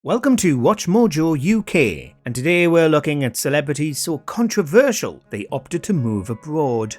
Welcome to WatchMojo UK, and today we're looking at celebrities so controversial they opted to move abroad.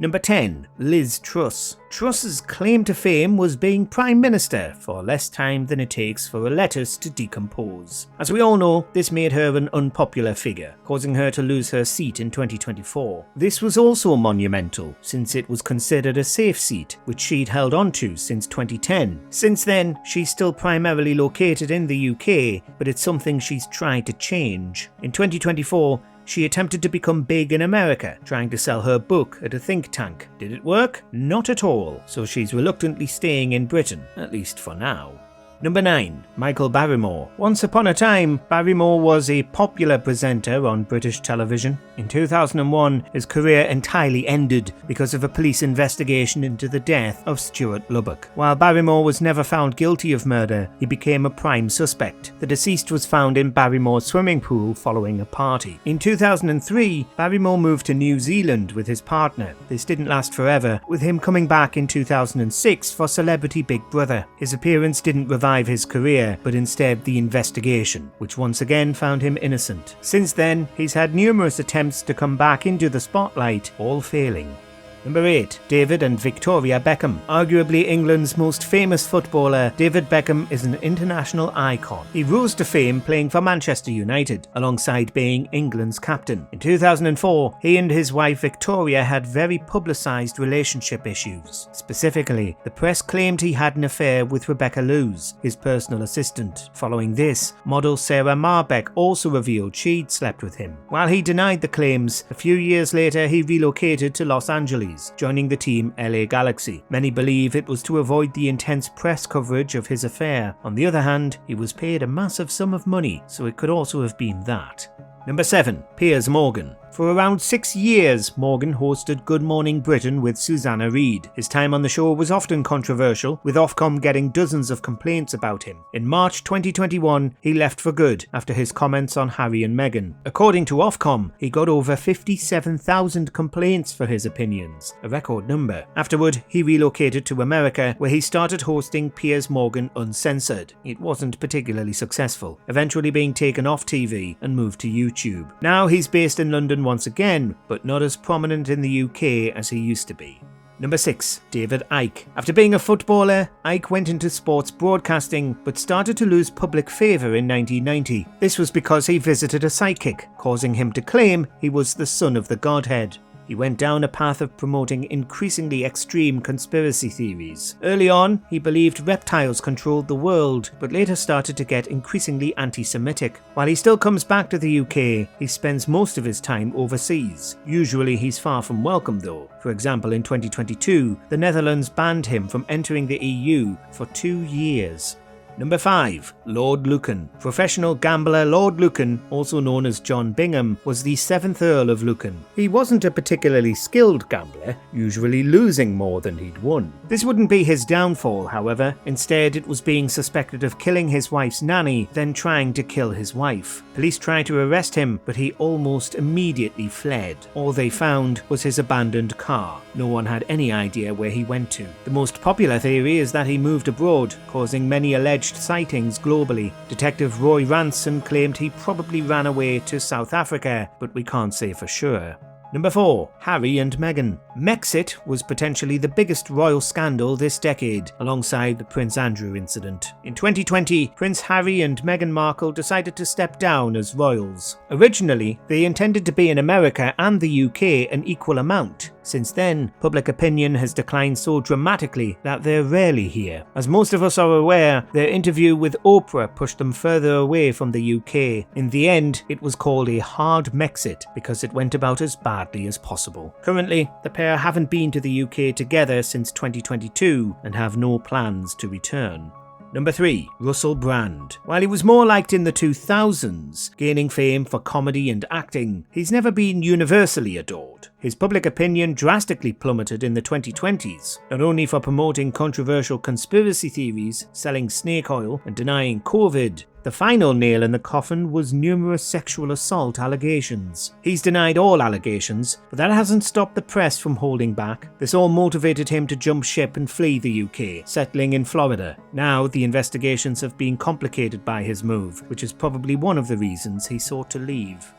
Number 10. Liz Truss. Truss's claim to fame was being Prime Minister for less time than it takes for a lettuce to decompose. As we all know, this made her an unpopular figure, causing her to lose her seat in 2024. This was also monumental, since it was considered a safe seat, which she'd held onto since 2010. Since then, she's still primarily located in the UK, but it's something she's tried to change. In 2024, she attempted to become big in America, trying to sell her book at a think tank. Did it work? Not at all, so she's reluctantly staying in Britain, at least for now. Number 9. Michael Barrymore. Once upon a time, Barrymore was a popular presenter on British television. In 2001, his career entirely ended because of a police investigation into the death of Stuart Lubbock. While Barrymore was never found guilty of murder, he became a prime suspect. The deceased was found in Barrymore's swimming pool following a party. In 2003, Barrymore moved to New Zealand with his partner. This didn't last forever, with him coming back in 2006 for Celebrity Big Brother. His appearance didn't revive his career, but instead the investigation, which once again found him innocent. Since then, he's had numerous attempts to come back into the spotlight, all failing. Number 8. David and Victoria Beckham. Arguably England's most famous footballer, David Beckham is an international icon. He rose to fame playing for Manchester United, alongside being England's captain. In 2004, he and his wife Victoria had very publicised relationship issues. Specifically, the press claimed he had an affair with Rebecca Lewis, his personal assistant. Following this, model Sarah Marbeck also revealed she'd slept with him. While he denied the claims, a few years later he relocated to Los Angeles, joining the team LA Galaxy. Many believe it was to avoid the intense press coverage of his affair. On the other hand, he was paid a massive sum of money, so it could also have been that. Number 7. Piers Morgan. For around 6 years, Morgan hosted Good Morning Britain with Susanna Reid. His time on the show was often controversial, with Ofcom getting dozens of complaints about him. In March 2021, he left for good after his comments on Harry and Meghan. According to Ofcom, he got over 57,000 complaints for his opinions, a record number. Afterward, he relocated to America, where he started hosting Piers Morgan Uncensored. It wasn't particularly successful, eventually being taken off TV and moved to YouTube. Now he's based in London once again, but not as prominent in the UK as he used to be. Number 6. David Icke. After being a footballer, Icke went into sports broadcasting, but started to lose public favour in 1990. This was because he visited a psychic, causing him to claim he was the son of the Godhead. He went down a path of promoting increasingly extreme conspiracy theories. Early on, he believed reptiles controlled the world, but later started to get increasingly anti-Semitic. While he still comes back to the UK, he spends most of his time overseas. Usually he's far from welcome though. For example, in 2022, the Netherlands banned him from entering the EU for 2 years. Number 5. Lord Lucan. Professional gambler Lord Lucan, also known as John Bingham, was the 7th Earl of Lucan. He wasn't a particularly skilled gambler, usually losing more than he'd won. This wouldn't be his downfall, however. Instead, it was being suspected of killing his wife's nanny, then trying to kill his wife. Police tried to arrest him, but he almost immediately fled. All they found was his abandoned car. No one had any idea where he went to. The most popular theory is that he moved abroad, causing many alleged sightings globally. Detective Roy Ranson claimed he probably ran away to South Africa, but we can't say for sure. Number 4. Harry and Meghan. Mexit was potentially the biggest royal scandal this decade, alongside the Prince Andrew incident. In 2020, Prince Harry and Meghan Markle decided to step down as royals. Originally, they intended to be in America and the UK an equal amount. Since then, public opinion has declined so dramatically that they're rarely here. As most of us are aware, their interview with Oprah pushed them further away from the UK. In the end, it was called a hard Mexit because it went about as badly as possible. Currently, the pair haven't been to the UK together since 2022 and have no plans to return. Number 3. Russell Brand. While he was more liked in the 2000s, gaining fame for comedy and acting, he's never been universally adored. His public opinion drastically plummeted in the 2020s, not only for promoting controversial conspiracy theories, selling snake oil, and denying COVID, The final nail in the coffin was numerous sexual assault allegations. He's denied all allegations, but that hasn't stopped the press from holding back. This all motivated him to jump ship and flee the UK, settling in Florida. Now the investigations have been complicated by his move, which is probably one of the reasons he sought to leave.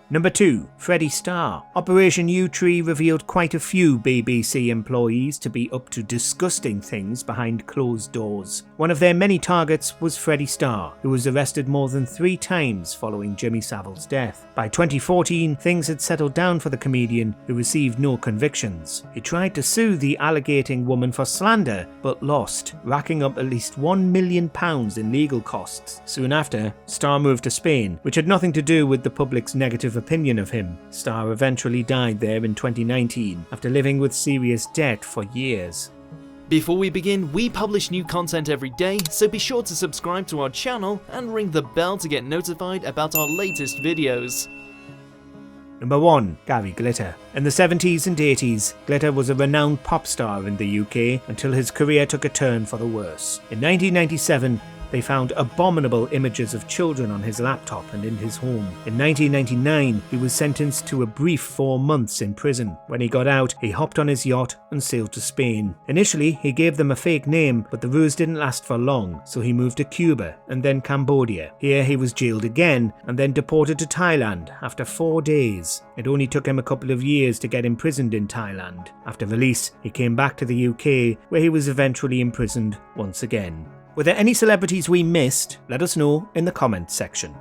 Number 2. Freddie Starr. Operation U-Tree revealed quite a few BBC employees to be up to disgusting things behind closed doors. One of their many targets was Freddie Starr, who was arrested more than 3 times following Jimmy Savile's death. By 2014, things had settled down for the comedian, who received no convictions. He tried to sue the alleging woman for slander, but lost, racking up at least £1 million in legal costs. Soon after, Starr moved to Spain, which had nothing to do with the public's negative opinion of him. Starr eventually died there in 2019 after living with serious debt for years. Before we begin, we publish new content every day, so be sure to subscribe to our channel and ring the bell to get notified about our latest videos. Number 1. Gary Glitter. In the 70s and 80s, Glitter was a renowned pop star in the UK until his career took a turn for the worse. In 1997, they found abominable images of children on his laptop and in his home. In 1999, he was sentenced to a brief 4 months in prison. When he got out, he hopped on his yacht and sailed to Spain. Initially, he gave them a fake name, but the ruse didn't last for long, so he moved to Cuba and then Cambodia. Here he was jailed again and then deported to Thailand after 4 days. It only took him a couple of years to get imprisoned in Thailand. After release, he came back to the UK, where he was eventually imprisoned once again. Were there any celebrities we missed? Let us know in the comments section.